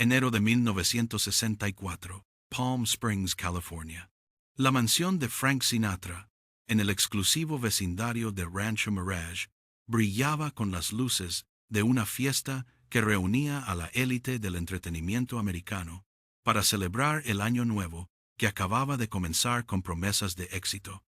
Enero de 1964, Palm Springs, California. La mansión de Frank Sinatra, en el exclusivo vecindario de Rancho Mirage, brillaba con las luces de una fiesta que reunía a la élite del entretenimiento americano para celebrar el año nuevo que acababa de comenzar con promesas de éxito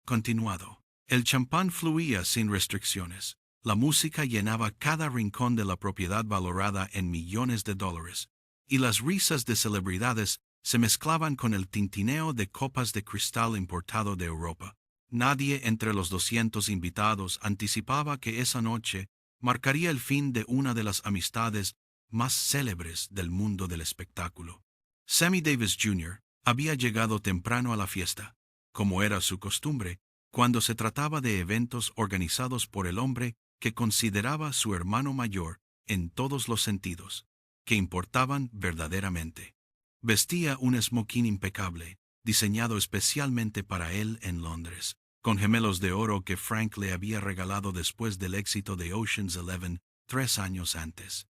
continuado. El champán fluía sin restricciones. La música llenaba cada rincón de la propiedad valorada en millones de dólares, y las risas de celebridades se mezclaban con el tintineo de copas de cristal importado de Europa. Nadie entre los 200 invitados anticipaba que esa noche marcaría el fin de una de las amistades más célebres del mundo del espectáculo. Sammy Davis Jr. había llegado temprano a la fiesta, como era su costumbre, cuando se trataba de eventos organizados por el hombre que consideraba su hermano mayor en todos los sentidos, que importaban verdaderamente. Vestía un smoking impecable, diseñado especialmente para él en Londres, con gemelos de oro que Frank le había regalado después del éxito de Ocean's 11 3 años antes.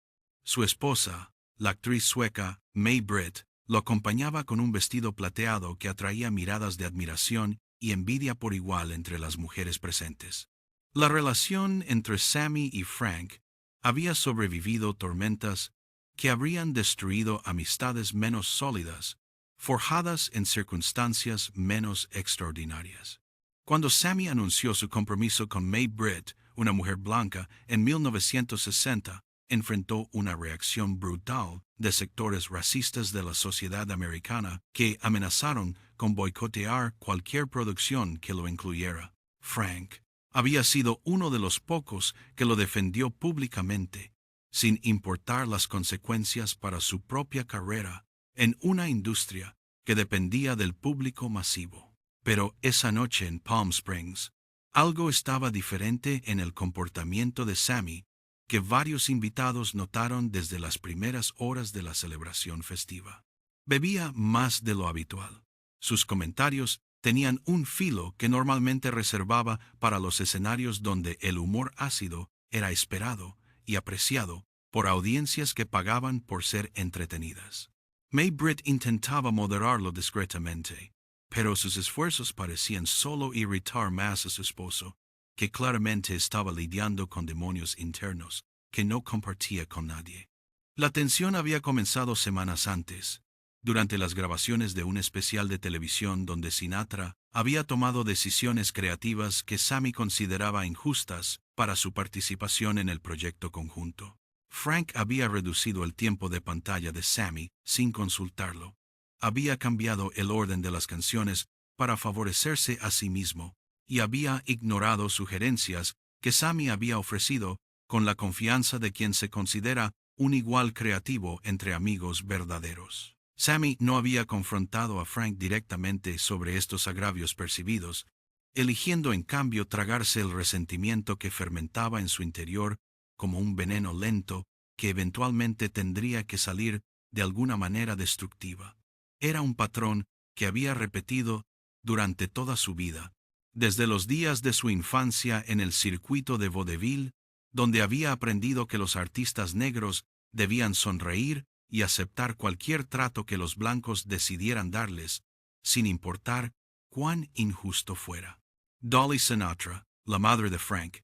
Su esposa, la actriz sueca May Britt, lo acompañaba con un vestido plateado que atraía miradas de admiración y envidia por igual entre las mujeres presentes. La relación entre Sammy y Frank había sobrevivido tormentas que habrían destruido amistades menos sólidas, forjadas en circunstancias menos extraordinarias. Cuando Sammy anunció su compromiso con May Britt, una mujer blanca, en 1960, enfrentó una reacción brutal de sectores racistas de la sociedad americana que amenazaron con boicotear cualquier producción que lo incluyera. Frank había sido uno de los pocos que lo defendió públicamente, sin importar las consecuencias para su propia carrera, en una industria que dependía del público masivo. Pero esa noche en Palm Springs, algo estaba diferente en el comportamiento de Sammy, que varios invitados notaron desde las primeras horas de la celebración festiva. Bebía más de lo habitual. Sus comentarios tenían un filo que normalmente reservaba para los escenarios donde el humor ácido era esperado y apreciado por audiencias que pagaban por ser entretenidas. May Britt intentaba moderarlo discretamente, pero sus esfuerzos parecían solo irritar más a su esposo, que claramente estaba lidiando con demonios internos que no compartía con nadie. La tensión había comenzado semanas antes, durante las grabaciones de un especial de televisión donde Sinatra había tomado decisiones creativas que Sammy consideraba injustas para su participación en el proyecto conjunto. Frank había reducido el tiempo de pantalla de Sammy sin consultarlo. Había cambiado el orden de las canciones para favorecerse a sí mismo, y había ignorado sugerencias que Sammy había ofrecido con la confianza de quien se considera un igual creativo entre amigos verdaderos. Sammy no había confrontado a Frank directamente sobre estos agravios percibidos, eligiendo en cambio tragarse el resentimiento que fermentaba en su interior como un veneno lento que eventualmente tendría que salir de alguna manera destructiva. Era un patrón que había repetido durante toda su vida, desde los días de su infancia en el circuito de vaudeville, donde había aprendido que los artistas negros debían sonreír y aceptar cualquier trato que los blancos decidieran darles, sin importar cuán injusto fuera. Dolly Sinatra, la madre de Frank,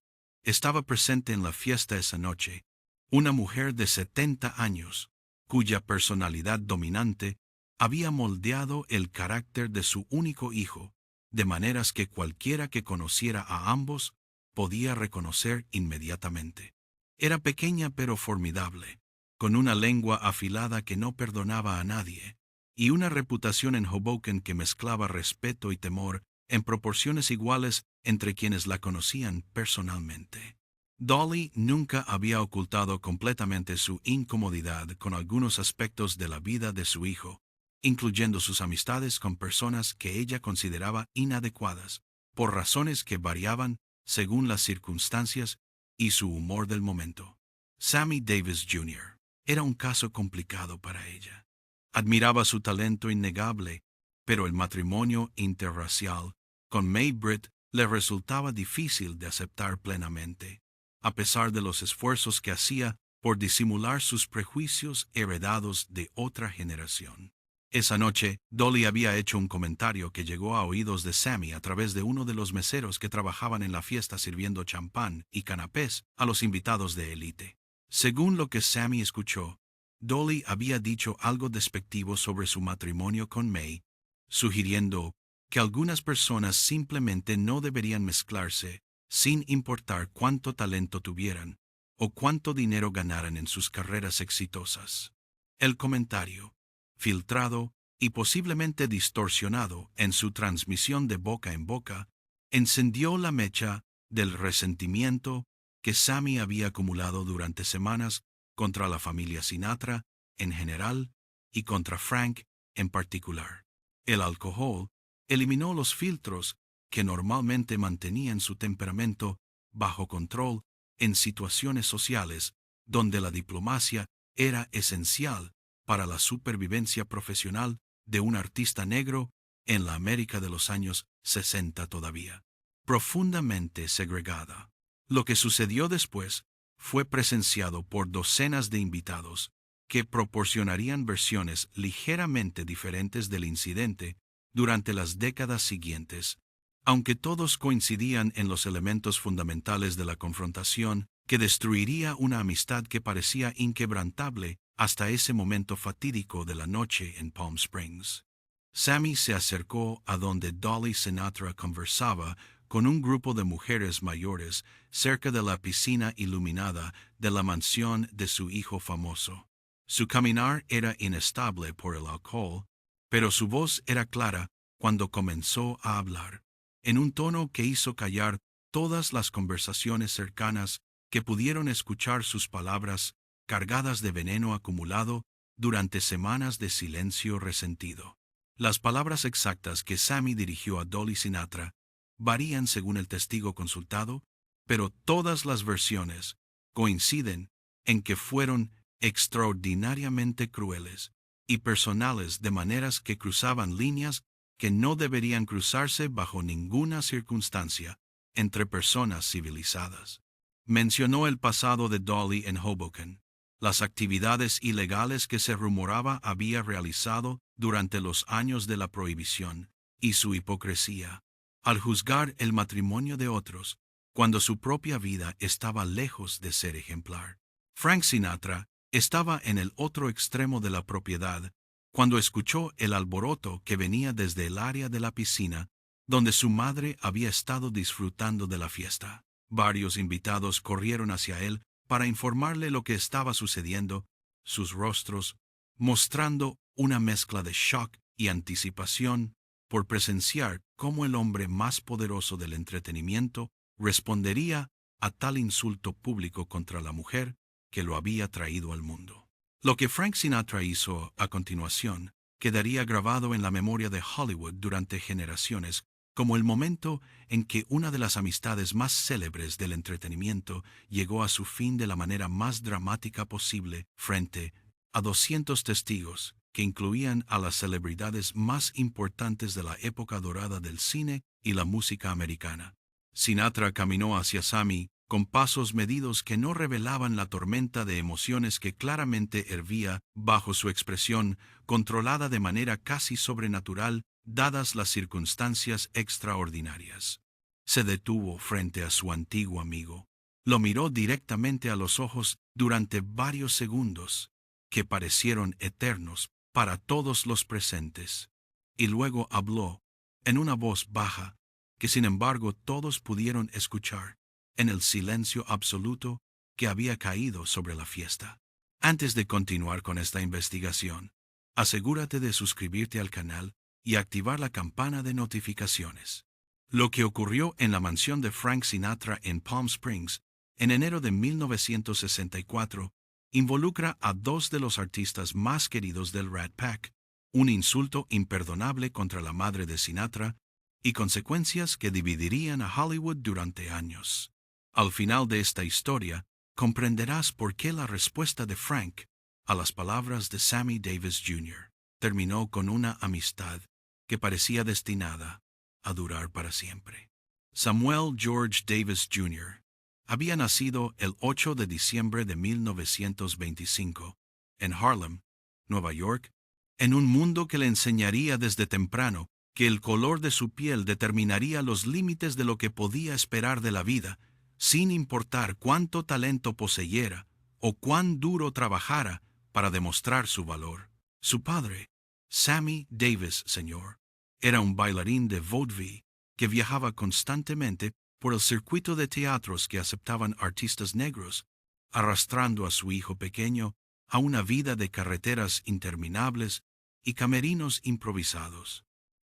estaba presente en la fiesta esa noche, una mujer de 70 años, cuya personalidad dominante había moldeado el carácter de su único hijo, de maneras que cualquiera que conociera a ambos podía reconocer inmediatamente. Era pequeña pero formidable, con una lengua afilada que no perdonaba a nadie, y una reputación en Hoboken que mezclaba respeto y temor en proporciones iguales entre quienes la conocían personalmente. Dolly nunca había ocultado completamente su incomodidad con algunos aspectos de la vida de su hijo, incluyendo sus amistades con personas que ella consideraba inadecuadas, por razones que variaban según las circunstancias y su humor del momento. Sammy Davis Jr. era un caso complicado para ella. Admiraba su talento innegable, pero el matrimonio interracial con May Britt le resultaba difícil de aceptar plenamente, a pesar de los esfuerzos que hacía por disimular sus prejuicios heredados de otra generación. Esa noche, Dolly había hecho un comentario que llegó a oídos de Sammy a través de uno de los meseros que trabajaban en la fiesta sirviendo champán y canapés a los invitados de élite. Según lo que Sammy escuchó, Dolly había dicho algo despectivo sobre su matrimonio con May, sugiriendo que algunas personas simplemente no deberían mezclarse sin importar cuánto talento tuvieran o cuánto dinero ganaran en sus carreras exitosas. El comentario, filtrado y posiblemente distorsionado en su transmisión de boca en boca, encendió la mecha del resentimiento que Sammy había acumulado durante semanas contra la familia Sinatra en general y contra Frank en particular. El alcohol eliminó los filtros que normalmente mantenían su temperamento bajo control en situaciones sociales donde la diplomacia era esencial para la supervivencia profesional de un artista negro en la América de los años 60 todavía, profundamente segregada. Lo que sucedió después fue presenciado por docenas de invitados que proporcionarían versiones ligeramente diferentes del incidente durante las décadas siguientes, aunque todos coincidían en los elementos fundamentales de la confrontación que destruiría una amistad que parecía inquebrantable hasta ese momento fatídico de la noche en Palm Springs. Sammy se acercó a donde Dolly Sinatra conversaba con un grupo de mujeres mayores cerca de la piscina iluminada de la mansión de su hijo famoso. Su caminar era inestable por el alcohol, pero su voz era clara cuando comenzó a hablar, en un tono que hizo callar todas las conversaciones cercanas que pudieron escuchar sus palabras cargadas de veneno acumulado durante semanas de silencio resentido. Las palabras exactas que Sammy dirigió a Dolly Sinatra varían según el testigo consultado, pero todas las versiones coinciden en que fueron extraordinariamente crueles y personales de maneras que cruzaban líneas que no deberían cruzarse bajo ninguna circunstancia entre personas civilizadas. Mencionó el pasado de Dolly en Hoboken, las actividades ilegales que se rumoraba había realizado durante los años de la prohibición, y su hipocresía al juzgar el matrimonio de otros cuando su propia vida estaba lejos de ser ejemplar. Frank Sinatra estaba en el otro extremo de la propiedad cuando escuchó el alboroto que venía desde el área de la piscina donde su madre había estado disfrutando de la fiesta. Varios invitados corrieron hacia él para informarle lo que estaba sucediendo, sus rostros mostrando una mezcla de shock y anticipación por presenciar cómo el hombre más poderoso del entretenimiento respondería a tal insulto público contra la mujer que lo había traído al mundo. Lo que Frank Sinatra hizo a continuación quedaría grabado en la memoria de Hollywood durante generaciones como el momento en que una de las amistades más célebres del entretenimiento llegó a su fin de la manera más dramática posible frente a 200 testigos que incluían a las celebridades más importantes de la época dorada del cine y la música americana. Sinatra caminó hacia Sammy con pasos medidos que no revelaban la tormenta de emociones que claramente hervía bajo su expresión, controlada de manera casi sobrenatural, dadas las circunstancias extraordinarias. Se detuvo frente a su antiguo amigo. Lo miró directamente a los ojos durante varios segundos, que parecieron eternos para todos los presentes, y luego habló, en una voz baja, que sin embargo todos pudieron escuchar, en el silencio absoluto que había caído sobre la fiesta. Antes de continuar con esta investigación, asegúrate de suscribirte al canal y activar la campana de notificaciones. Lo que ocurrió en la mansión de Frank Sinatra en Palm Springs en enero de 1964 involucra a dos de los artistas más queridos del Rat Pack, un insulto imperdonable contra la madre de Sinatra y consecuencias que dividirían a Hollywood durante años. Al final de esta historia, comprenderás por qué la respuesta de Frank a las palabras de Sammy Davis Jr. terminó con una amistad que parecía destinada a durar para siempre. Samuel George Davis Jr. había nacido el 8 de diciembre de 1925, en Harlem, Nueva York, en un mundo que le enseñaría desde temprano que el color de su piel determinaría los límites de lo que podía esperar de la vida, sin importar cuánto talento poseyera o cuán duro trabajara para demostrar su valor. Su padre, Sammy Davis, Sr., era un bailarín de vaudeville que viajaba constantemente por el circuito de teatros que aceptaban artistas negros, arrastrando a su hijo pequeño a una vida de carreteras interminables y camerinos improvisados.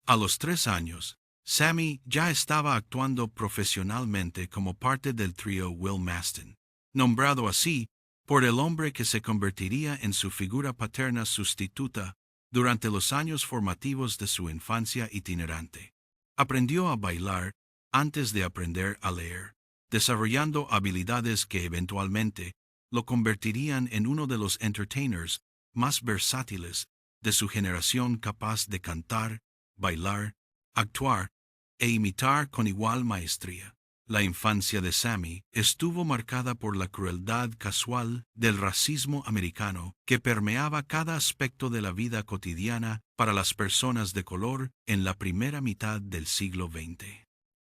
A los 3 años, Sammy ya estaba actuando profesionalmente como parte del trío Will Mastin, nombrado así por el hombre que se convertiría en su figura paterna sustituta durante los años formativos de su infancia itinerante. Aprendió a bailar antes de aprender a leer, desarrollando habilidades que eventualmente lo convertirían en uno de los entertainers más versátiles de su generación, capaz de cantar, bailar, actuar e imitar con igual maestría. La infancia de Sammy estuvo marcada por la crueldad casual del racismo americano que permeaba cada aspecto de la vida cotidiana para las personas de color en la primera mitad del siglo XX.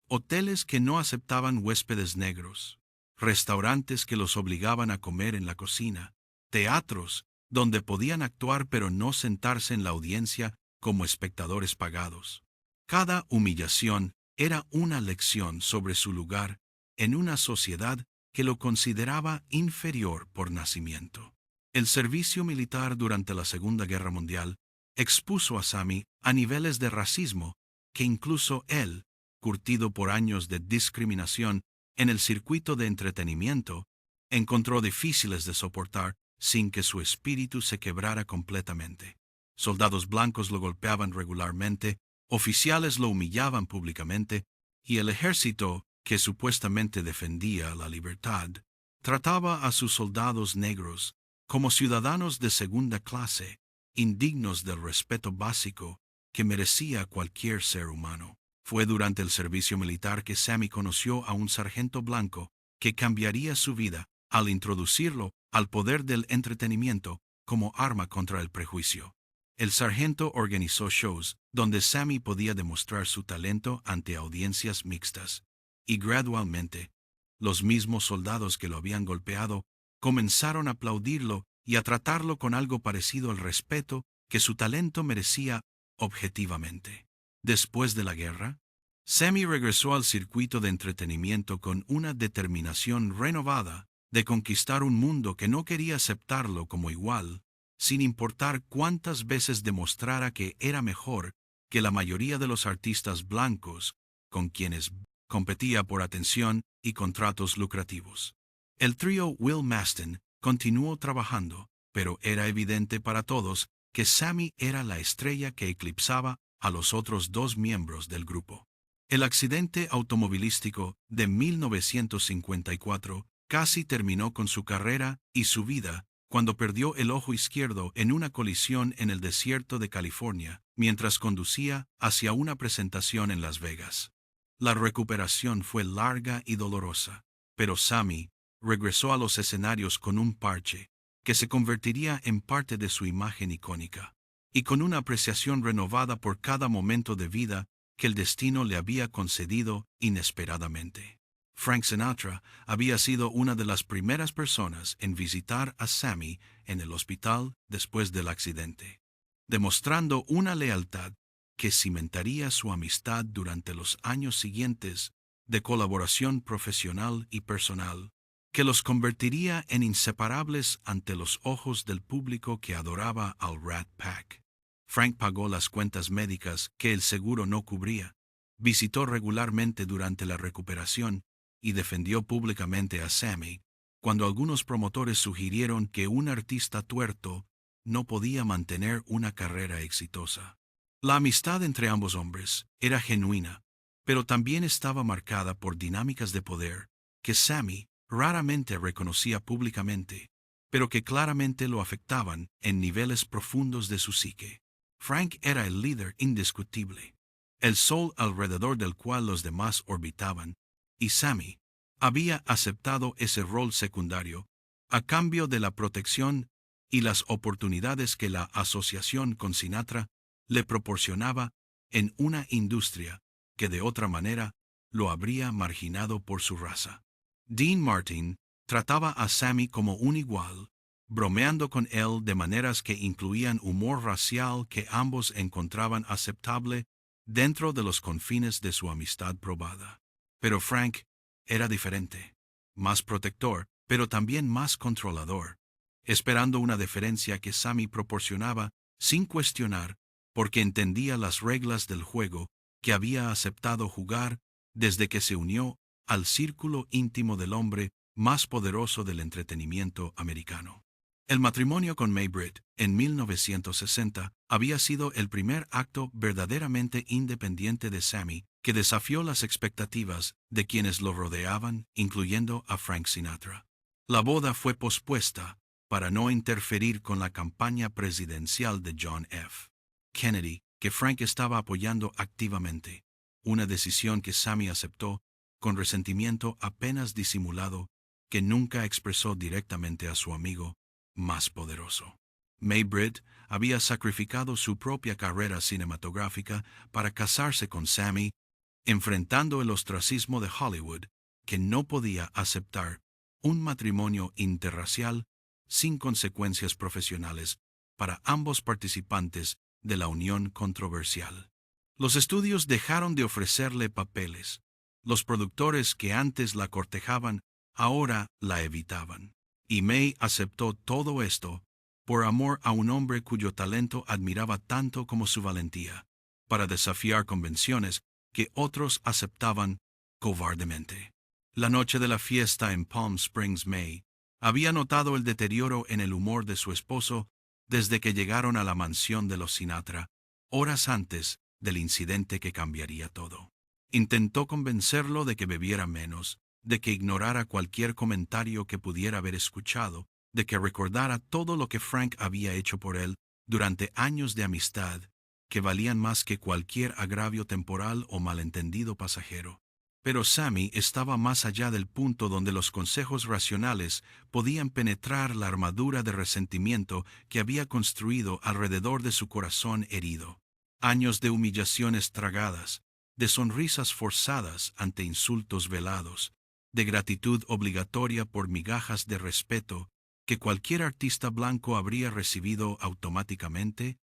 Hoteles que no aceptaban huéspedes negros, restaurantes que los obligaban a comer en la cocina, teatros donde podían actuar pero no sentarse en la audiencia como espectadores pagados. Cada humillación era una lección sobre su lugar en una sociedad que lo consideraba inferior por nacimiento. El servicio militar durante la Segunda Guerra Mundial expuso a Sammy a niveles de racismo que incluso él, curtido por años de discriminación en el circuito de entretenimiento, encontró difíciles de soportar sin que su espíritu se quebrara completamente. Soldados blancos lo golpeaban regularmente, oficiales lo humillaban públicamente, y el ejército, que supuestamente defendía la libertad, trataba a sus soldados negros como ciudadanos de segunda clase, indignos del respeto básico que merecía cualquier ser humano. Fue durante el servicio militar que Sammy conoció a un sargento blanco que cambiaría su vida al introducirlo al poder del entretenimiento como arma contra el prejuicio. El sargento organizó shows donde Sammy podía demostrar su talento ante audiencias mixtas, y gradualmente, los mismos soldados que lo habían golpeado comenzaron a aplaudirlo y a tratarlo con algo parecido al respeto que su talento merecía objetivamente. Después de la guerra, Sammy regresó al circuito de entretenimiento con una determinación renovada de conquistar un mundo que no quería aceptarlo como igual, sin importar cuántas veces demostrara que era mejor que la mayoría de los artistas blancos con quienes competía por atención y contratos lucrativos. El trío Will Mastin continuó trabajando, pero era evidente para todos que Sammy era la estrella que eclipsaba a los otros 2 miembros del grupo. El accidente automovilístico de 1954 casi terminó con su carrera y su vida cuando perdió el ojo izquierdo en una colisión en el desierto de California mientras conducía hacia una presentación en Las Vegas. La recuperación fue larga y dolorosa, pero Sammy regresó a los escenarios con un parche que se convertiría en parte de su imagen icónica, y con una apreciación renovada por cada momento de vida que el destino le había concedido inesperadamente. Frank Sinatra había sido una de las primeras personas en visitar a Sammy en el hospital después del accidente, demostrando una lealtad que cimentaría su amistad durante los años siguientes de colaboración profesional y personal, que los convertiría en inseparables ante los ojos del público que adoraba al Rat Pack. Frank pagó las cuentas médicas que el seguro no cubría, visitó regularmente durante la recuperación y defendió públicamente a Sammy cuando algunos promotores sugirieron que un artista tuerto no podía mantener una carrera exitosa. La amistad entre ambos hombres era genuina, pero también estaba marcada por dinámicas de poder que Sammy raramente reconocía públicamente, pero que claramente lo afectaban en niveles profundos de su psique. Frank era el líder indiscutible, el sol alrededor del cual los demás orbitaban, y Sammy, había aceptado ese rol secundario a cambio de la protección y las oportunidades que la asociación con Sinatra le proporcionaba en una industria que de otra manera lo habría marginado por su raza. Dean Martin trataba a Sammy como un igual, bromeando con él de maneras que incluían humor racial que ambos encontraban aceptable dentro de los confines de su amistad probada. Pero Frank era diferente, más protector, pero también más controlador, esperando una deferencia que Sammy proporcionaba sin cuestionar, porque entendía las reglas del juego que había aceptado jugar desde que se unió al círculo íntimo del hombre más poderoso del entretenimiento americano. El matrimonio con May Britt en 1960 había sido el primer acto verdaderamente independiente de Sammy que desafió las expectativas de quienes lo rodeaban, incluyendo a Frank Sinatra. La boda fue pospuesta para no interferir con la campaña presidencial de John F. Kennedy, que Frank estaba apoyando activamente, una decisión que Sammy aceptó con resentimiento apenas disimulado que nunca expresó directamente a su amigo más poderoso. May Britt había sacrificado su propia carrera cinematográfica para casarse con Sammy, enfrentando el ostracismo de Hollywood, que no podía aceptar un matrimonio interracial sin consecuencias profesionales para ambos participantes de la unión controversial. Los estudios dejaron de ofrecerle papeles. Los productores que antes la cortejaban ahora la evitaban. Y May aceptó todo esto por amor a un hombre cuyo talento admiraba tanto como su valentía, para desafiar convenciones que otros aceptaban cobardemente. La noche de la fiesta en Palm Springs, May había notado el deterioro en el humor de su esposo desde que llegaron a la mansión de los Sinatra, horas antes del incidente que cambiaría todo. Intentó convencerlo de que bebiera menos, de que ignorara cualquier comentario que pudiera haber escuchado, de que recordara todo lo que Frank había hecho por él durante años de amistad, que valían más que cualquier agravio temporal o malentendido pasajero. Pero Sammy estaba más allá del punto donde los consejos racionales podían penetrar la armadura de resentimiento que había construido alrededor de su corazón herido. Años de humillaciones tragadas, de sonrisas forzadas ante insultos velados, de gratitud obligatoria por migajas de respeto que cualquier artista blanco habría recibido automáticamente,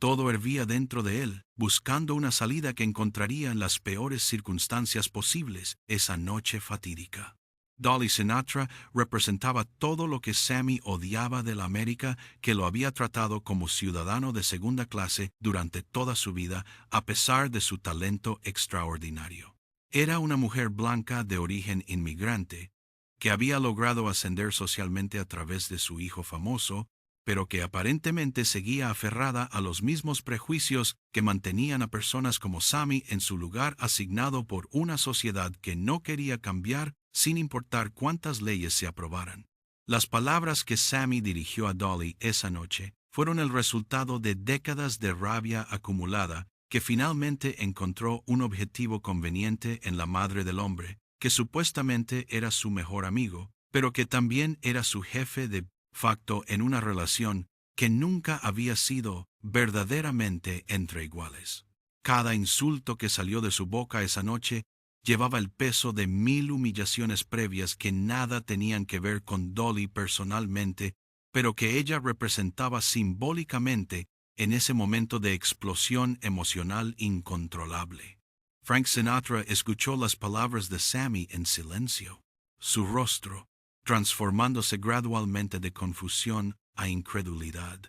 todo hervía dentro de él, buscando una salida que encontraría en las peores circunstancias posibles esa noche fatídica. Dolly Sinatra representaba todo lo que Sammy odiaba de la América que lo había tratado como ciudadano de segunda clase durante toda su vida, a pesar de su talento extraordinario. Era una mujer blanca de origen inmigrante, que había logrado ascender socialmente a través de su hijo famoso, pero que aparentemente seguía aferrada a los mismos prejuicios que mantenían a personas como Sammy en su lugar asignado por una sociedad que no quería cambiar sin importar cuántas leyes se aprobaran. Las palabras que Sammy dirigió a Dolly esa noche fueron el resultado de décadas de rabia acumulada que finalmente encontró un objetivo conveniente en la madre del hombre, que supuestamente era su mejor amigo, pero que también era su jefe de facto en una relación que nunca había sido verdaderamente entre iguales. Cada insulto que salió de su boca esa noche llevaba el peso de 1000 humillaciones previas que nada tenían que ver con Dolly personalmente, pero que ella representaba simbólicamente en ese momento de explosión emocional incontrolable. Frank Sinatra escuchó las palabras de Sammy en silencio, su rostro transformándose gradualmente de confusión a incredulidad,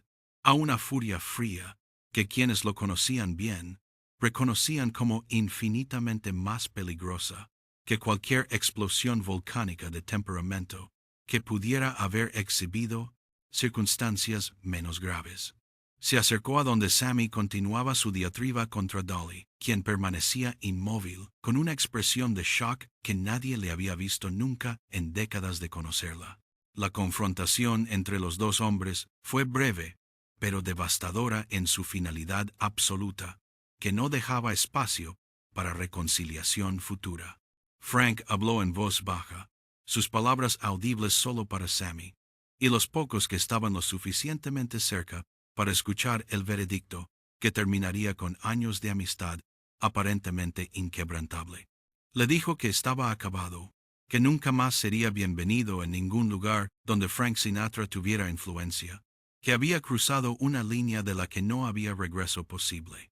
a una furia fría que quienes lo conocían bien reconocían como infinitamente más peligrosa que cualquier explosión volcánica de temperamento que pudiera haber exhibido circunstancias menos graves. Se acercó a donde Sammy continuaba su diatriba contra Dolly, quien permanecía inmóvil, con una expresión de shock que nadie le había visto nunca en décadas de conocerla. La confrontación entre los dos hombres fue breve, pero devastadora en su finalidad absoluta, que no dejaba espacio para reconciliación futura. Frank habló en voz baja, sus palabras audibles solo para Sammy, y los pocos que estaban lo suficientemente cerca para escuchar el veredicto, que terminaría con años de amistad aparentemente inquebrantable. Le dijo que estaba acabado, que nunca más sería bienvenido en ningún lugar donde Frank Sinatra tuviera influencia, que había cruzado una línea de la que no había regreso posible.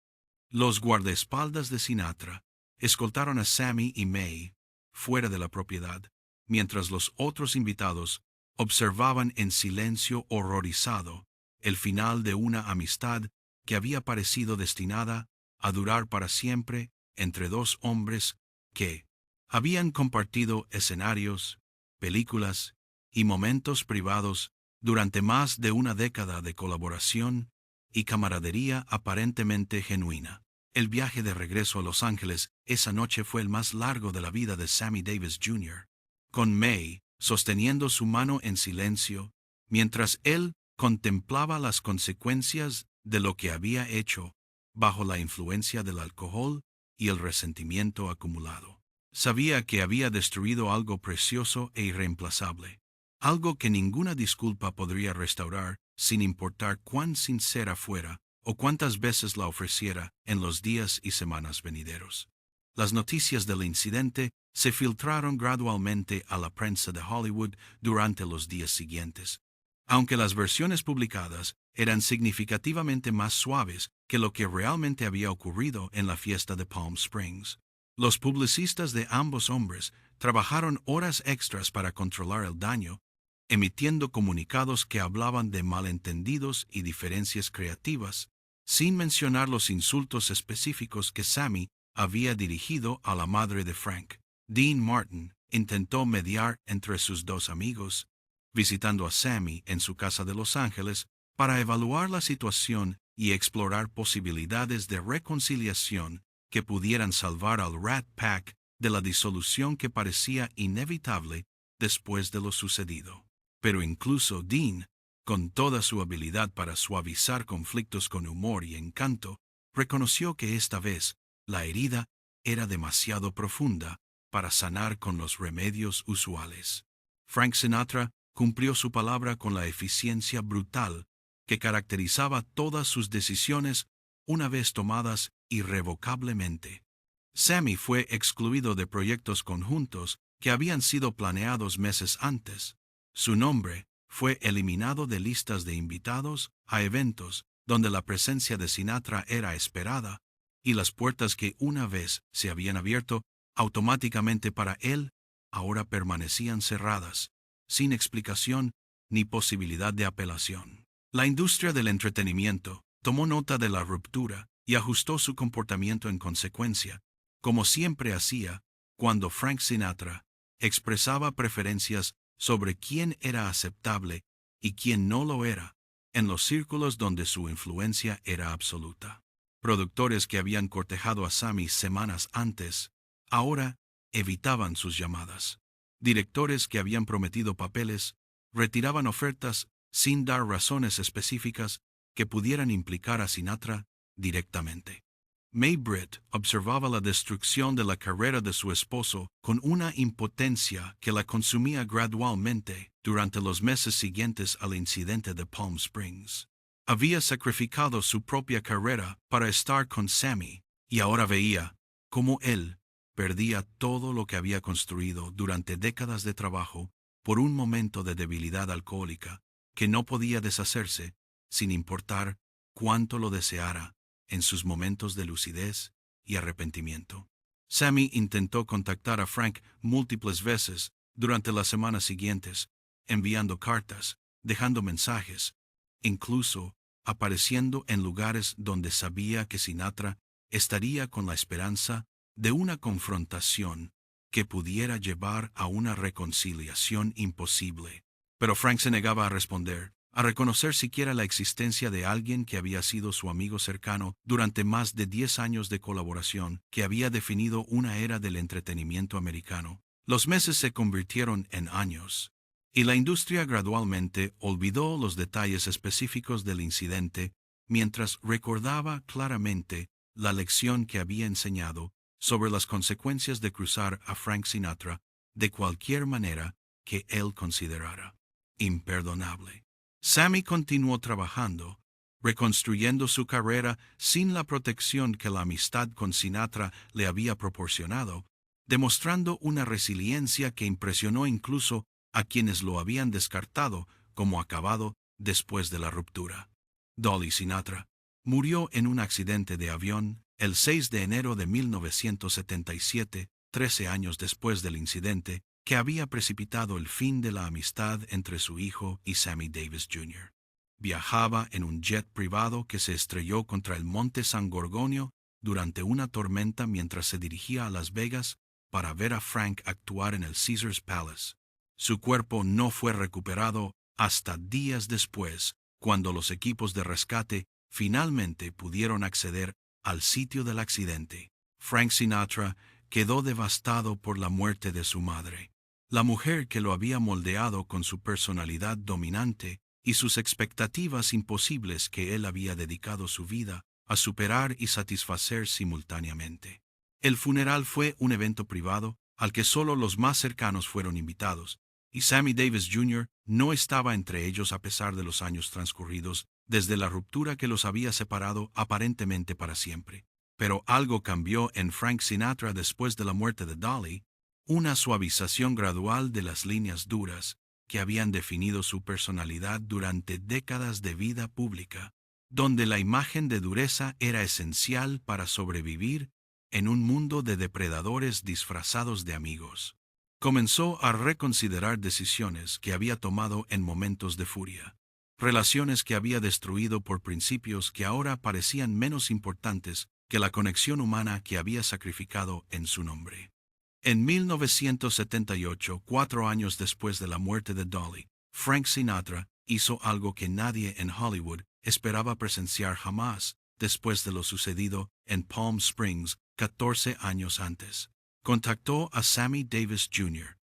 Los guardaespaldas de Sinatra escoltaron a Sammy y May fuera de la propiedad, mientras los otros invitados observaban en silencio horrorizado el final de una amistad que había parecido destinada a durar para siempre entre dos hombres que habían compartido escenarios, películas y momentos privados durante más de una década de colaboración y camaradería aparentemente genuina. El viaje de regreso a Los Ángeles esa noche fue el más largo de la vida de Sammy Davis Jr., con May sosteniendo su mano en silencio, mientras él contemplaba las consecuencias de lo que había hecho bajo la influencia del alcohol y el resentimiento acumulado. Sabía que había destruido algo precioso e irreemplazable, algo que ninguna disculpa podría restaurar, sin importar cuán sincera fuera o cuántas veces la ofreciera en los días y semanas venideros. Las noticias del incidente se filtraron gradualmente a la prensa de Hollywood durante los días siguientes, aunque las versiones publicadas eran significativamente más suaves que lo que realmente había ocurrido en la fiesta de Palm Springs. Los publicistas de ambos hombres trabajaron horas extras para controlar el daño, emitiendo comunicados que hablaban de malentendidos y diferencias creativas, sin mencionar los insultos específicos que Sammy había dirigido a la madre de Frank. Dean Martin intentó mediar entre sus dos amigos, visitando a Sammy en su casa de Los Ángeles para evaluar la situación y explorar posibilidades de reconciliación que pudieran salvar al Rat Pack de la disolución que parecía inevitable después de lo sucedido. Pero incluso Dean, con toda su habilidad para suavizar conflictos con humor y encanto, reconoció que esta vez la herida era demasiado profunda para sanar con los remedios usuales. Frank Sinatra cumplió su palabra con la eficiencia brutal que caracterizaba todas sus decisiones una vez tomadas irrevocablemente. Sammy fue excluido de proyectos conjuntos que habían sido planeados meses antes. Su nombre fue eliminado de listas de invitados a eventos donde la presencia de Sinatra era esperada, y las puertas que una vez se habían abierto automáticamente para él ahora permanecían cerradas, sin explicación ni posibilidad de apelación. La industria del entretenimiento tomó nota de la ruptura y ajustó su comportamiento en consecuencia, como siempre hacía cuando Frank Sinatra expresaba preferencias sobre quién era aceptable y quién no lo era, en los círculos donde su influencia era absoluta. Productores que habían cortejado a Sammy semanas antes, ahora evitaban sus llamadas. Directores que habían prometido papeles retiraban ofertas sin dar razones específicas que pudieran implicar a Sinatra directamente. May Britt observaba la destrucción de la carrera de su esposo con una impotencia que la consumía gradualmente durante los meses siguientes al incidente de Palm Springs. Había sacrificado su propia carrera para estar con Sammy, y ahora veía cómo él perdía todo lo que había construido durante décadas de trabajo por un momento de debilidad alcohólica que no podía deshacerse sin importar cuánto lo deseara en sus momentos de lucidez y arrepentimiento. Sammy intentó contactar a Frank múltiples veces durante las semanas siguientes, enviando cartas, dejando mensajes, incluso apareciendo en lugares donde sabía que Sinatra estaría con la esperanza de una confrontación que pudiera llevar a una reconciliación imposible. Pero Frank se negaba a responder, a reconocer siquiera la existencia de alguien que había sido su amigo cercano durante más de 10 años de colaboración que había definido una era del entretenimiento americano. Los meses se convirtieron en años, y la industria gradualmente olvidó los detalles específicos del incidente mientras recordaba claramente la lección que había enseñado sobre las consecuencias de cruzar a Frank Sinatra de cualquier manera que él considerara imperdonable. Sammy continuó trabajando, reconstruyendo su carrera sin la protección que la amistad con Sinatra le había proporcionado, demostrando una resiliencia que impresionó incluso a quienes lo habían descartado como acabado después de la ruptura. Dolly Sinatra murió en un accidente de avión el 6 de enero de 1977, 13 años después del incidente que había precipitado el fin de la amistad entre su hijo y Sammy Davis Jr. Viajaba en un jet privado que se estrelló contra el monte San Gorgonio durante una tormenta mientras se dirigía a Las Vegas para ver a Frank actuar en el Caesars Palace. Su cuerpo no fue recuperado hasta días después, cuando los equipos de rescate finalmente pudieron acceder al sitio del accidente. Frank Sinatra quedó devastado por la muerte de su madre, la mujer que lo había moldeado con su personalidad dominante y sus expectativas imposibles que él había dedicado su vida a superar y satisfacer simultáneamente. El funeral fue un evento privado al que solo los más cercanos fueron invitados, y Sammy Davis Jr. no estaba entre ellos a pesar de los años transcurridos desde la ruptura que los había separado aparentemente para siempre. Pero algo cambió en Frank Sinatra después de la muerte de Dolly, una suavización gradual de las líneas duras que habían definido su personalidad durante décadas de vida pública, donde la imagen de dureza era esencial para sobrevivir en un mundo de depredadores disfrazados de amigos. Comenzó a reconsiderar decisiones que había tomado en momentos de furia, relaciones que había destruido por principios que ahora parecían menos importantes que la conexión humana que había sacrificado en su nombre. En 1978, 4 años después de la muerte de Dolly, Frank Sinatra hizo algo que nadie en Hollywood esperaba presenciar jamás después de lo sucedido en Palm Springs 14 años antes. Contactó a Sammy Davis Jr.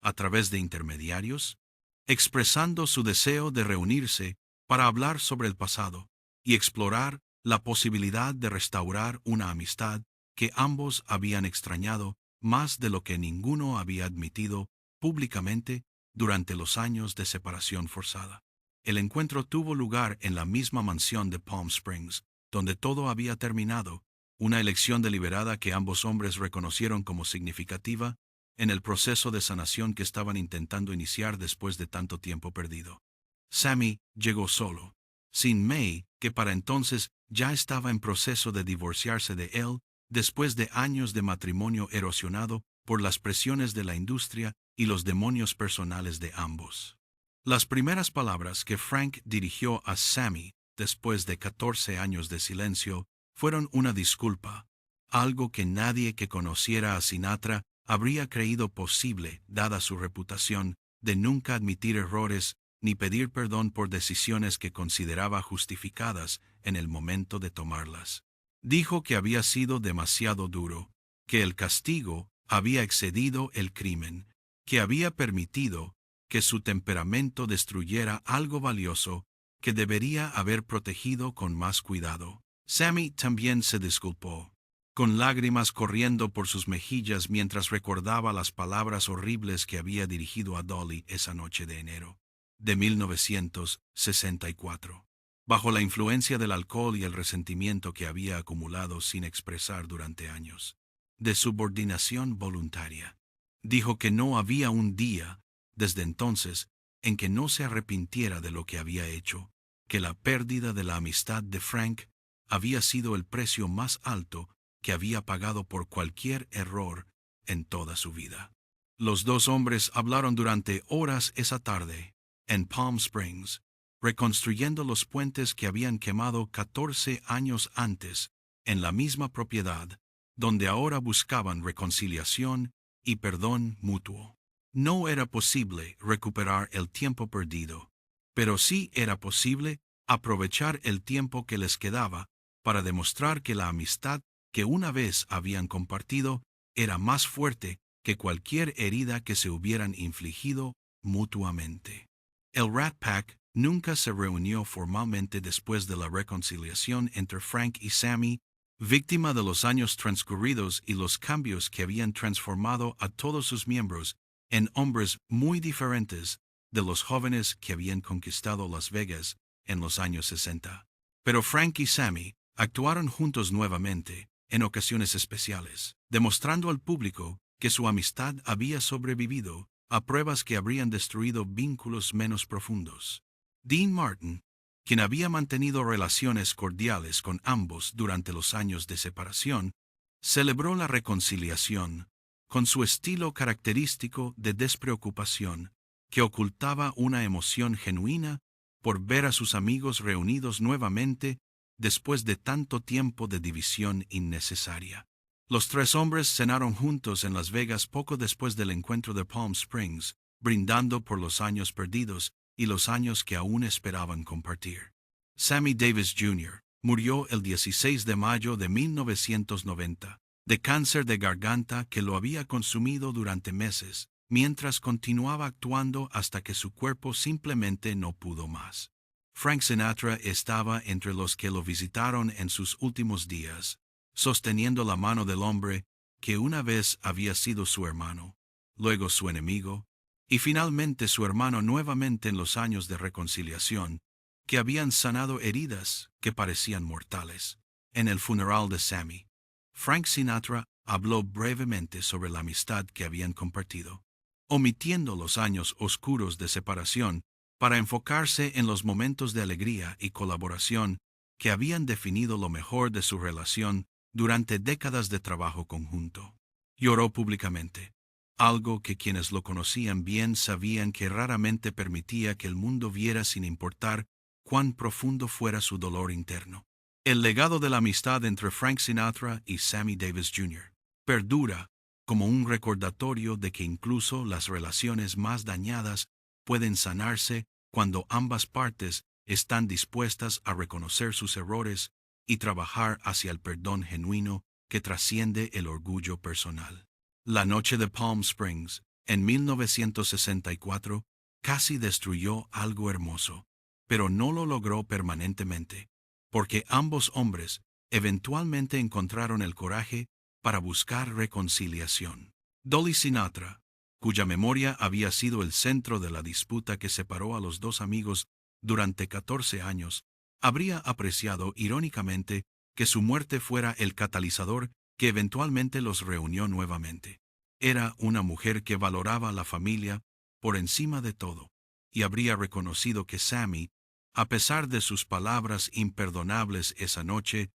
a través de intermediarios, expresando su deseo de reunirse para hablar sobre el pasado y explorar la posibilidad de restaurar una amistad que ambos habían extrañado más de lo que ninguno había admitido públicamente durante los años de separación forzada. El encuentro tuvo lugar en la misma mansión de Palm Springs, donde todo había terminado, una elección deliberada que ambos hombres reconocieron como significativa en el proceso de sanación que estaban intentando iniciar después de tanto tiempo perdido. Sammy llegó solo, sin May, que para entonces ya estaba en proceso de divorciarse de él después de años de matrimonio erosionado por las presiones de la industria y los demonios personales de ambos. Las primeras palabras que Frank dirigió a Sammy después de 14 años de silencio fueron una disculpa, algo que nadie que conociera a Sinatra habría creído posible dada su reputación de nunca admitir errores ni pedir perdón por decisiones que consideraba justificadas en el momento de tomarlas. Dijo que había sido demasiado duro, que el castigo había excedido el crimen, que había permitido que su temperamento destruyera algo valioso que debería haber protegido con más cuidado. Sammy también se disculpó, con lágrimas corriendo por sus mejillas mientras recordaba las palabras horribles que había dirigido a Dolly esa noche de enero de 1964. Bajo la influencia del alcohol y el resentimiento que había acumulado sin expresar durante años, de subordinación voluntaria. Dijo que no había un día, desde entonces, en que no se arrepintiera de lo que había hecho, que la pérdida de la amistad de Frank había sido el precio más alto que había pagado por cualquier error en toda su vida. Los dos hombres hablaron durante horas esa tarde, en Palm Springs, reconstruyendo los puentes que habían quemado 14 años antes en la misma propiedad, donde ahora buscaban reconciliación y perdón mutuo. No era posible recuperar el tiempo perdido, pero sí era posible aprovechar el tiempo que les quedaba para demostrar que la amistad que una vez habían compartido era más fuerte que cualquier herida que se hubieran infligido mutuamente. El Rat Pack nunca se reunió formalmente después de la reconciliación entre Frank y Sammy, víctima de los años transcurridos y los cambios que habían transformado a todos sus miembros en hombres muy diferentes de los jóvenes que habían conquistado Las Vegas en los años 60. Pero Frank y Sammy actuaron juntos nuevamente en ocasiones especiales, demostrando al público que su amistad había sobrevivido a pruebas que habrían destruido vínculos menos profundos. Dean Martin, quien había mantenido relaciones cordiales con ambos durante los años de separación, celebró la reconciliación con su estilo característico de despreocupación que ocultaba una emoción genuina por ver a sus amigos reunidos nuevamente después de tanto tiempo de división innecesaria. Los tres hombres cenaron juntos en Las Vegas poco después del encuentro de Palm Springs, brindando por los años perdidos y los años que aún esperaban compartir. Sammy Davis Jr. murió el 16 de mayo de 1990, de cáncer de garganta que lo había consumido durante meses, mientras continuaba actuando hasta que su cuerpo simplemente no pudo más. Frank Sinatra estaba entre los que lo visitaron en sus últimos días, sosteniendo la mano del hombre que una vez había sido su hermano, luego su enemigo, y finalmente su hermano nuevamente en los años de reconciliación, que habían sanado heridas que parecían mortales. En el funeral de Sammy, Frank Sinatra habló brevemente sobre la amistad que habían compartido, omitiendo los años oscuros de separación para enfocarse en los momentos de alegría y colaboración que habían definido lo mejor de su relación durante décadas de trabajo conjunto. Lloró públicamente, algo que quienes lo conocían bien sabían que raramente permitía que el mundo viera sin importar cuán profundo fuera su dolor interno. El legado de la amistad entre Frank Sinatra y Sammy Davis Jr. perdura como un recordatorio de que incluso las relaciones más dañadas pueden sanarse cuando ambas partes están dispuestas a reconocer sus errores y trabajar hacia el perdón genuino que trasciende el orgullo personal. La noche de Palm Springs, en 1964, casi destruyó algo hermoso, pero no lo logró permanentemente, porque ambos hombres eventualmente encontraron el coraje para buscar reconciliación. Dolly Sinatra, cuya memoria había sido el centro de la disputa que separó a los dos amigos durante 14 años, habría apreciado irónicamente que su muerte fuera el catalizador que eventualmente los reunió nuevamente. Era una mujer que valoraba la familia por encima de todo, y habría reconocido que Sammy, a pesar de sus palabras imperdonables esa noche,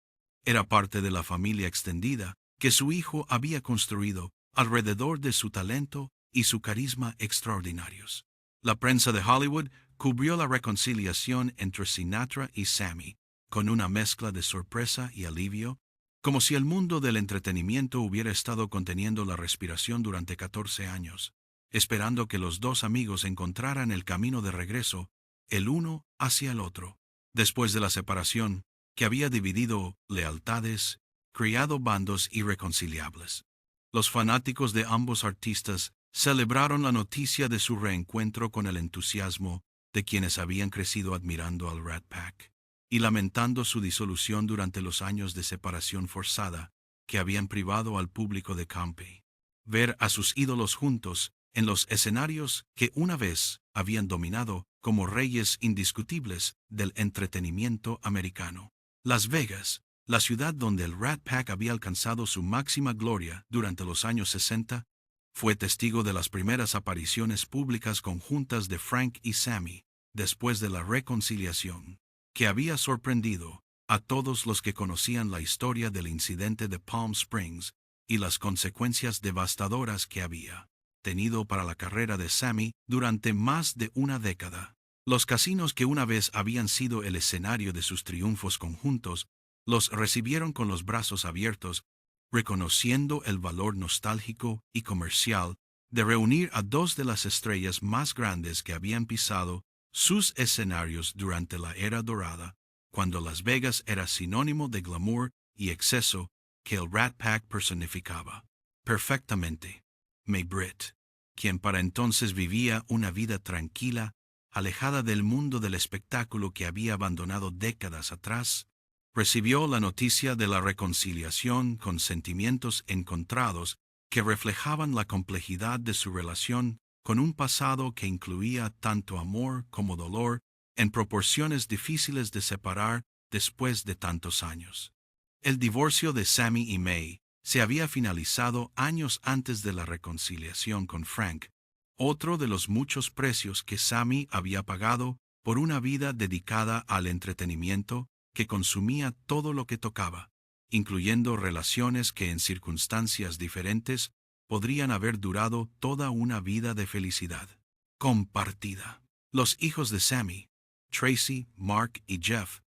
era parte de la familia extendida que su hijo había construido alrededor de su talento y su carisma extraordinarios. La prensa de Hollywood cubrió la reconciliación entre Sinatra y Sammy con una mezcla de sorpresa y alivio, como si el mundo del entretenimiento hubiera estado conteniendo la respiración durante 14 años, esperando que los dos amigos encontraran el camino de regreso, el uno hacia el otro, después de la separación que había dividido lealtades, criado bandos irreconciliables. Los fanáticos de ambos artistas celebraron la noticia de su reencuentro con el entusiasmo de quienes habían crecido admirando al Rat Pack y lamentando su disolución durante los años de separación forzada que habían privado al público de Campe. Ver a sus ídolos juntos en los escenarios que una vez habían dominado como reyes indiscutibles del entretenimiento americano. Las Vegas, la ciudad donde el Rat Pack había alcanzado su máxima gloria durante los años 60, fue testigo de las primeras apariciones públicas conjuntas de Frank y Sammy después de la reconciliación, que había sorprendido a todos los que conocían la historia del incidente de Palm Springs y las consecuencias devastadoras que había tenido para la carrera de Sammy durante más de una década. Los casinos que una vez habían sido el escenario de sus triunfos conjuntos los recibieron con los brazos abiertos, reconociendo el valor nostálgico y comercial de reunir a dos de las estrellas más grandes que habían pisado sus escenarios durante la era dorada, cuando Las Vegas era sinónimo de glamour y exceso que el Rat Pack personificaba perfectamente. May Britt, quien para entonces vivía una vida tranquila, alejada del mundo del espectáculo que había abandonado décadas atrás, recibió la noticia de la reconciliación con sentimientos encontrados que reflejaban la complejidad de su relación con un pasado que incluía tanto amor como dolor en proporciones difíciles de separar después de tantos años. El divorcio de Sammy y May se había finalizado años antes de la reconciliación con Frank, otro de los muchos precios que Sammy había pagado por una vida dedicada al entretenimiento que consumía todo lo que tocaba, incluyendo relaciones que en circunstancias diferentes podrían haber durado toda una vida de felicidad compartida. Los hijos de Sammy, Tracy, Mark y Jeff,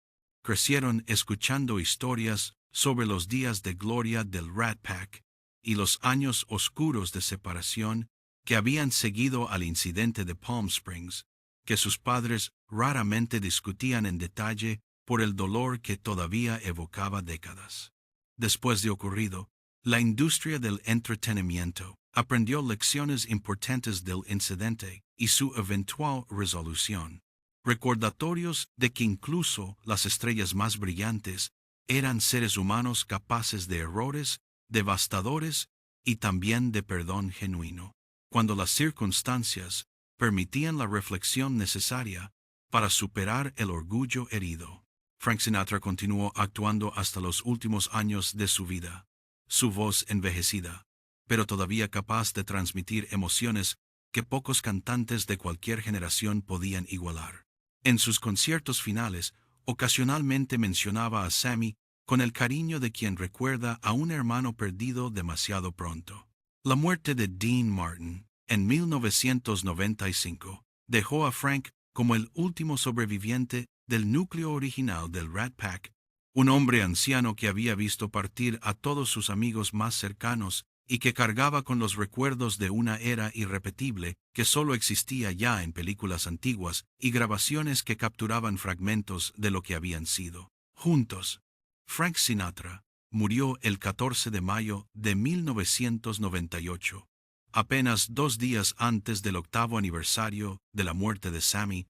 crecieron escuchando historias sobre los días de gloria del Rat Pack y los años oscuros de separación que habían seguido al incidente de Palm Springs, que sus padres raramente discutían en detalle por el dolor que todavía evocaba décadas. Después de ocurrido, la industria del entretenimiento aprendió lecciones importantes del incidente y su eventual resolución, recordatorios de que incluso las estrellas más brillantes eran seres humanos capaces de errores devastadores y también de perdón genuino, cuando las circunstancias permitían la reflexión necesaria para superar el orgullo herido. Frank Sinatra continuó actuando hasta los últimos años de su vida, su voz envejecida, pero todavía capaz de transmitir emociones que pocos cantantes de cualquier generación podían igualar. En sus conciertos finales, ocasionalmente mencionaba a Sammy con el cariño de quien recuerda a un hermano perdido demasiado pronto. La muerte de Dean Martin, en 1995, dejó a Frank como el último sobreviviente del núcleo original del Rat Pack, un hombre anciano que había visto partir a todos sus amigos más cercanos y que cargaba con los recuerdos de una era irrepetible que solo existía ya en películas antiguas y grabaciones que capturaban fragmentos de lo que habían sido. Juntos, Frank Sinatra murió el 14 de mayo de 1998, apenas 2 días antes del 8º aniversario de la muerte de Sammy,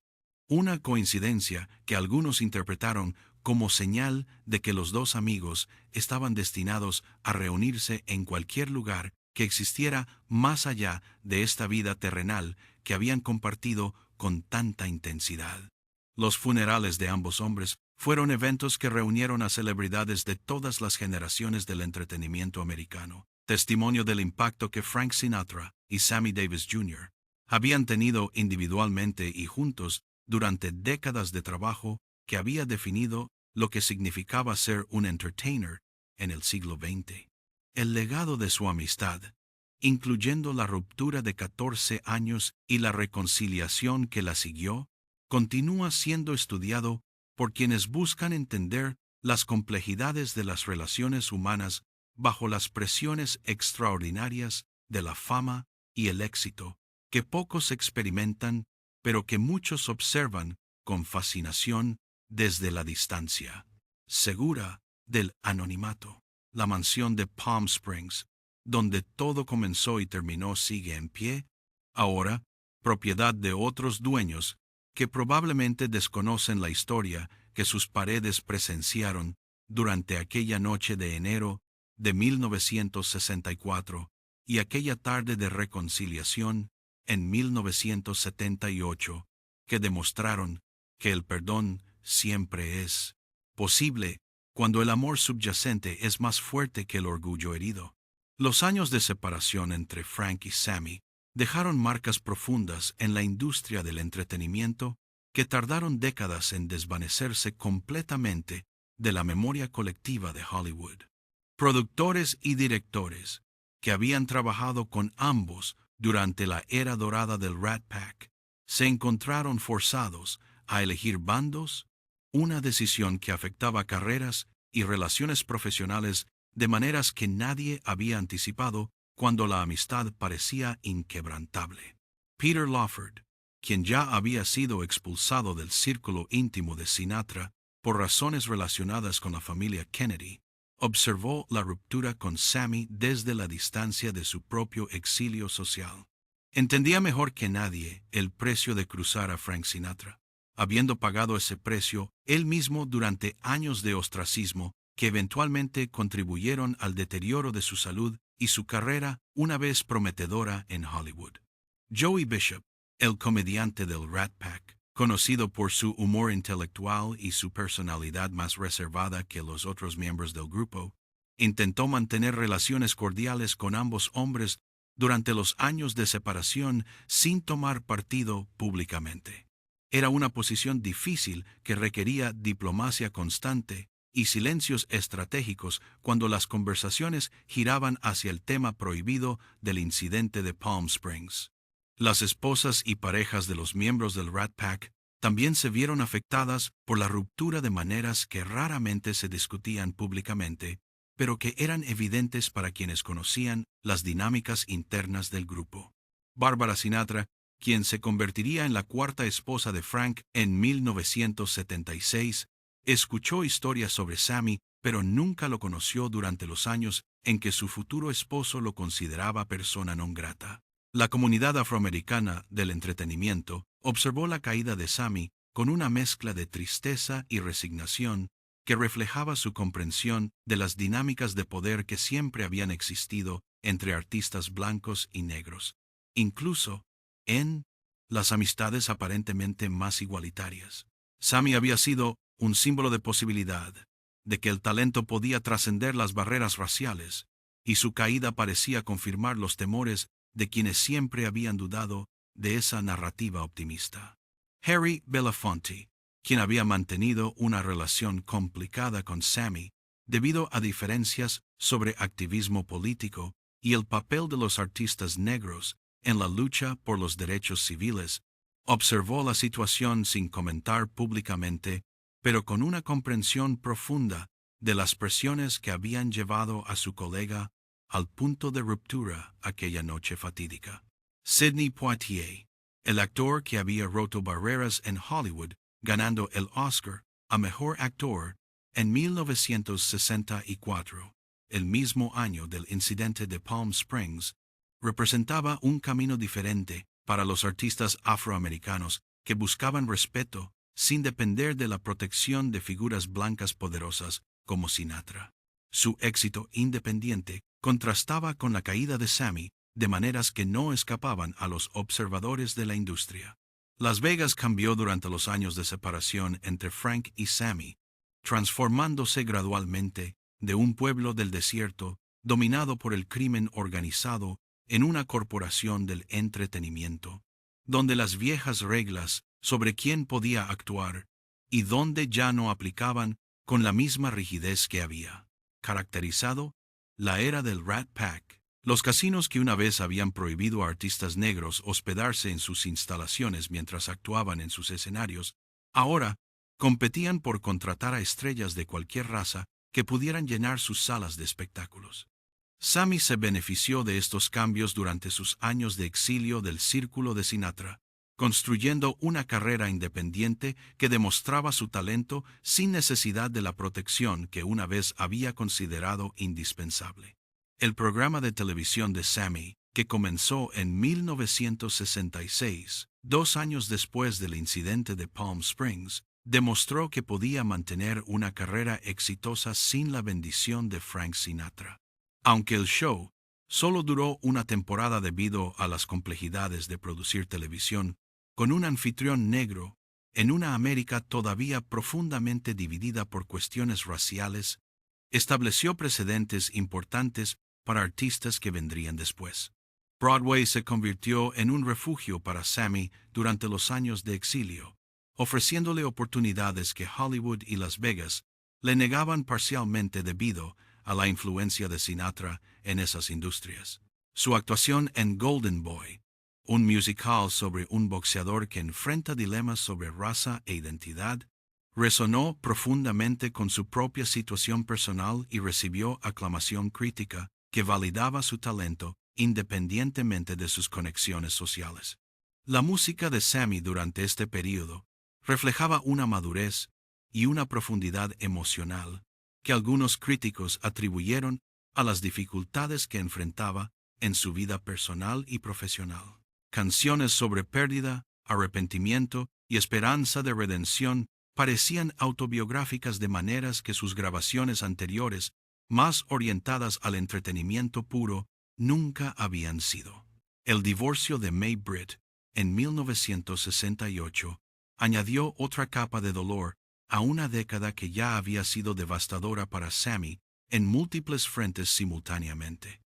una coincidencia que algunos interpretaron como señal de que los dos amigos estaban destinados a reunirse en cualquier lugar que existiera más allá de esta vida terrenal que habían compartido con tanta intensidad. Los funerales de ambos hombres fueron eventos que reunieron a celebridades de todas las generaciones del entretenimiento americano, testimonio del impacto que Frank Sinatra y Sammy Davis Jr. habían tenido individualmente y juntos durante décadas de trabajo que había definido lo que significaba ser un entertainer en el siglo XX. El legado de su amistad, incluyendo la ruptura de 14 años y la reconciliación que la siguió, continúa siendo estudiado por quienes buscan entender las complejidades de las relaciones humanas bajo las presiones extraordinarias de la fama y el éxito, que pocos experimentan, pero que muchos observan con fascinación desde la distancia, segura del anonimato. La mansión de Palm Springs, donde todo comenzó y terminó, sigue en pie, ahora propiedad de otros dueños que probablemente desconocen la historia que sus paredes presenciaron durante aquella noche de enero de 1964 y aquella tarde de reconciliación en 1978, que demostraron que el perdón siempre es posible cuando el amor subyacente es más fuerte que el orgullo herido. Los años de separación entre Frank y Sammy dejaron marcas profundas en la industria del entretenimiento que tardaron décadas en desvanecerse completamente de la memoria colectiva de Hollywood. Productores y directores que habían trabajado con ambos durante la era dorada del Rat Pack se encontraron forzados a elegir bandos, una decisión que afectaba carreras y relaciones profesionales de maneras que nadie había anticipado cuando la amistad parecía inquebrantable. Peter Lawford, quien ya había sido expulsado del círculo íntimo de Sinatra por razones relacionadas con la familia Kennedy, observó la ruptura con Sammy desde la distancia de su propio exilio social. Entendía mejor que nadie el precio de cruzar a Frank Sinatra, habiendo pagado ese precio él mismo durante años de ostracismo que eventualmente contribuyeron al deterioro de su salud y su carrera una vez prometedora en Hollywood. Joey Bishop, el comediante del Rat Pack, conocido por su humor intelectual y su personalidad más reservada que los otros miembros del grupo, intentó mantener relaciones cordiales con ambos hombres durante los años de separación sin tomar partido públicamente. Era una posición difícil que requería diplomacia constante y silencios estratégicos cuando las conversaciones giraban hacia el tema prohibido del incidente de Palm Springs. Las esposas y parejas de los miembros del Rat Pack también se vieron afectadas por la ruptura de maneras que raramente se discutían públicamente, pero que eran evidentes para quienes conocían las dinámicas internas del grupo. Barbara Sinatra, quien se convertiría en la cuarta esposa de Frank en 1976, escuchó historias sobre Sammy, pero nunca lo conoció durante los años en que su futuro esposo lo consideraba persona non grata. La comunidad afroamericana del entretenimiento observó la caída de Sammy con una mezcla de tristeza y resignación que reflejaba su comprensión de las dinámicas de poder que siempre habían existido entre artistas blancos y negros, incluso en las amistades aparentemente más igualitarias. Sammy había sido un símbolo de posibilidad, de que el talento podía trascender las barreras raciales, y su caída parecía confirmar los temores de quienes siempre habían dudado de esa narrativa optimista. Harry Belafonte, quien había mantenido una relación complicada con Sammy debido a diferencias sobre activismo político y el papel de los artistas negros en la lucha por los derechos civiles, observó la situación sin comentar públicamente, pero con una comprensión profunda de las presiones que habían llevado a su colega al punto de ruptura aquella noche fatídica. Sidney Poitier, el actor que había roto barreras en Hollywood, ganando el Oscar a Mejor Actor en 1964, el mismo año del incidente de Palm Springs, representaba un camino diferente para los artistas afroamericanos que buscaban respeto sin depender de la protección de figuras blancas poderosas como Sinatra. Su éxito independiente contrastaba con la caída de Sammy de maneras que no escapaban a los observadores de la industria. Las Vegas cambió durante los años de separación entre Frank y Sammy, transformándose gradualmente de un pueblo del desierto dominado por el crimen organizado en una corporación del entretenimiento, donde las viejas reglas sobre quién podía actuar y donde ya no aplicaban con la misma rigidez que había caracterizado la era del Rat Pack. Los casinos que una vez habían prohibido a artistas negros hospedarse en sus instalaciones mientras actuaban en sus escenarios, ahora competían por contratar a estrellas de cualquier raza que pudieran llenar sus salas de espectáculos. Sammy se benefició de estos cambios durante sus años de exilio del círculo de Sinatra, construyendo una carrera independiente que demostraba su talento sin necesidad de la protección que una vez había considerado indispensable. El programa de televisión de Sammy, que comenzó en 1966, 2 años después del incidente de Palm Springs, demostró que podía mantener una carrera exitosa sin la bendición de Frank Sinatra. Aunque el show solo duró una temporada debido a las complejidades de producir televisión con un anfitrión negro en una América todavía profundamente dividida por cuestiones raciales, estableció precedentes importantes para artistas que vendrían después. Broadway se convirtió en un refugio para Sammy durante los años de exilio, ofreciéndole oportunidades que Hollywood y Las Vegas le negaban parcialmente debido a la influencia de Sinatra en esas industrias. Su actuación en Golden Boy, un musical sobre un boxeador que enfrenta dilemas sobre raza e identidad, resonó profundamente con su propia situación personal y recibió aclamación crítica que validaba su talento independientemente de sus conexiones sociales. La música de Sammy durante este período reflejaba una madurez y una profundidad emocional que algunos críticos atribuyeron a las dificultades que enfrentaba en su vida personal y profesional. Canciones sobre pérdida, arrepentimiento y esperanza de redención parecían autobiográficas de maneras que sus grabaciones anteriores más orientadas al entretenimiento puro, nunca habían sido. El divorcio de May Britt en 1968 añadió otra capa de dolor a una década que ya había sido devastadora para Sammy en múltiples frentes simultáneamente.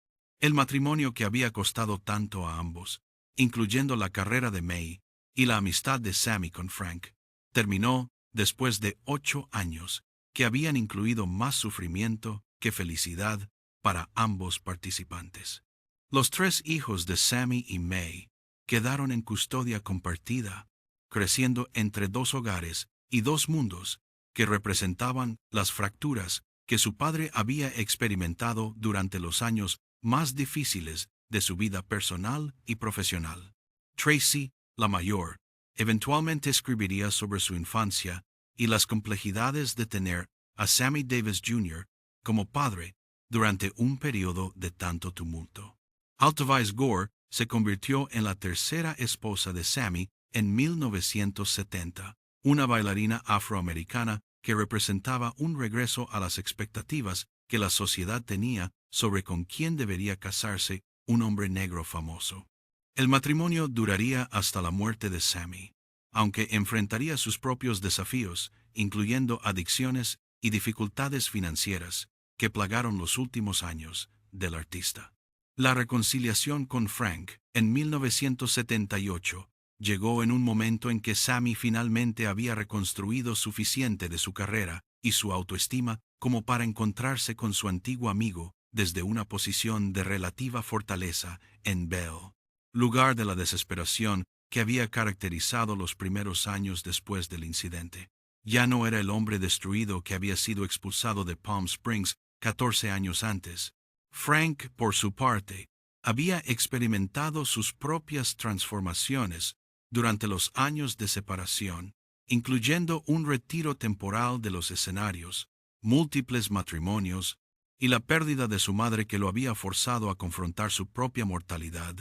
El matrimonio que había costado tanto a ambos, incluyendo la carrera de May y la amistad de Sammy con Frank, terminó después de 8 años que habían incluido más sufrimiento que felicidad para ambos participantes. Los 3 hijos de Sammy y May quedaron en custodia compartida, creciendo entre 2 hogares y 2 mundos que representaban las fracturas que su padre había experimentado durante los años más difíciles de su vida personal y profesional. Tracy, la mayor, eventualmente escribiría sobre su infancia y las complejidades de tener a Sammy Davis Jr. como padre durante un periodo de tanto tumulto. Alta Vise Gore se convirtió en la tercera esposa de Sammy en 1970, una bailarina afroamericana que representaba un regreso a las expectativas que la sociedad tenía sobre con quién debería casarse un hombre negro famoso. El matrimonio duraría hasta la muerte de Sammy, aunque enfrentaría sus propios desafíos, incluyendo adicciones y dificultades financieras que plagaron los últimos años del artista. La reconciliación con Frank en 1978 llegó en un momento en que Sammy finalmente había reconstruido suficiente de su carrera y su autoestima como para encontrarse con su antiguo amigo desde una posición de relativa fortaleza en Bell, lugar de la desesperación que había caracterizado los primeros años después del incidente. Ya no era el hombre destruido que había sido expulsado de Palm Springs 14 años antes. Frank, por su parte, había experimentado sus propias transformaciones durante los años de separación, incluyendo un retiro temporal de los escenarios, múltiples matrimonios y la pérdida de su madre que lo había forzado a confrontar su propia mortalidad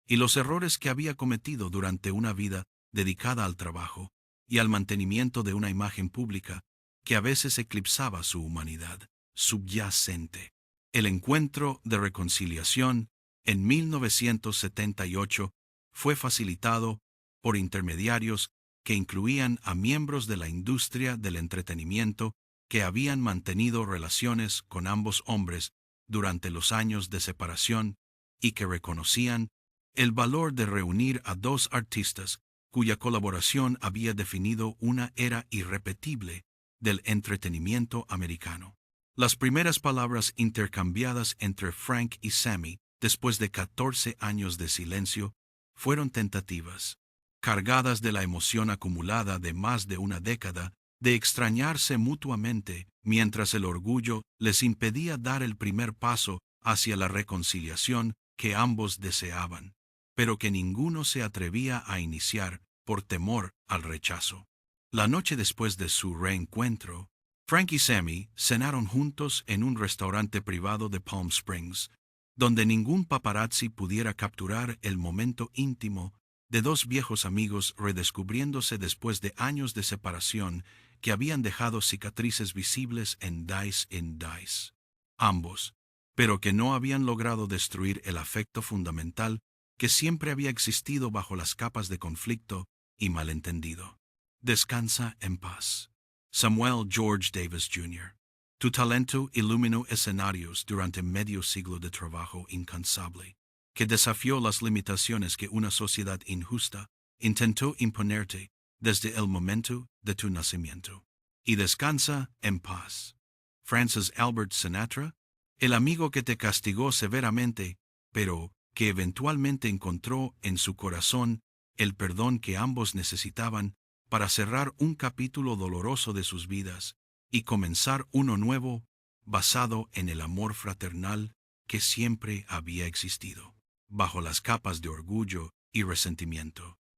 y los errores que había cometido durante una vida dedicada al trabajo y al mantenimiento de una imagen pública que a veces eclipsaba su humanidad subyacente. El encuentro de reconciliación en 1978 fue facilitado por intermediarios que incluían a miembros de la industria del entretenimiento que habían mantenido relaciones con ambos hombres durante los años de separación y que reconocían el valor de reunir a 2 artistas cuya colaboración había definido una era irrepetible del entretenimiento americano. Las primeras palabras intercambiadas entre Frank y Sammy después de 14 años de silencio fueron tentativas, cargadas de la emoción acumulada de más de una década de extrañarse mutuamente mientras el orgullo les impedía dar el primer paso hacia la reconciliación que ambos deseaban, pero que ninguno se atrevía a iniciar por temor al rechazo. La noche después de su reencuentro, Frank y Sammy cenaron juntos en un restaurante privado de Palm Springs, donde ningún paparazzi pudiera capturar el momento íntimo de 2 viejos amigos redescubriéndose después de años de separación que habían dejado cicatrices visibles en Dice. Ambos, pero que no habían logrado destruir el afecto fundamental que siempre había existido bajo las capas de conflicto y malentendido. Descansa en paz, Samuel George Davis Jr. Tu talento iluminó escenarios durante medio siglo de trabajo incansable, que desafió las limitaciones que una sociedad injusta intentó imponerte desde el momento de tu nacimiento. Y descansa en paz, Francis Albert Sinatra, el amigo que te castigó severamente, pero que eventualmente encontró en su corazón el perdón que ambos necesitaban para cerrar un capítulo doloroso de sus vidas y comenzar uno nuevo basado en el amor fraternal que siempre había existido, bajo las capas de orgullo y resentimiento.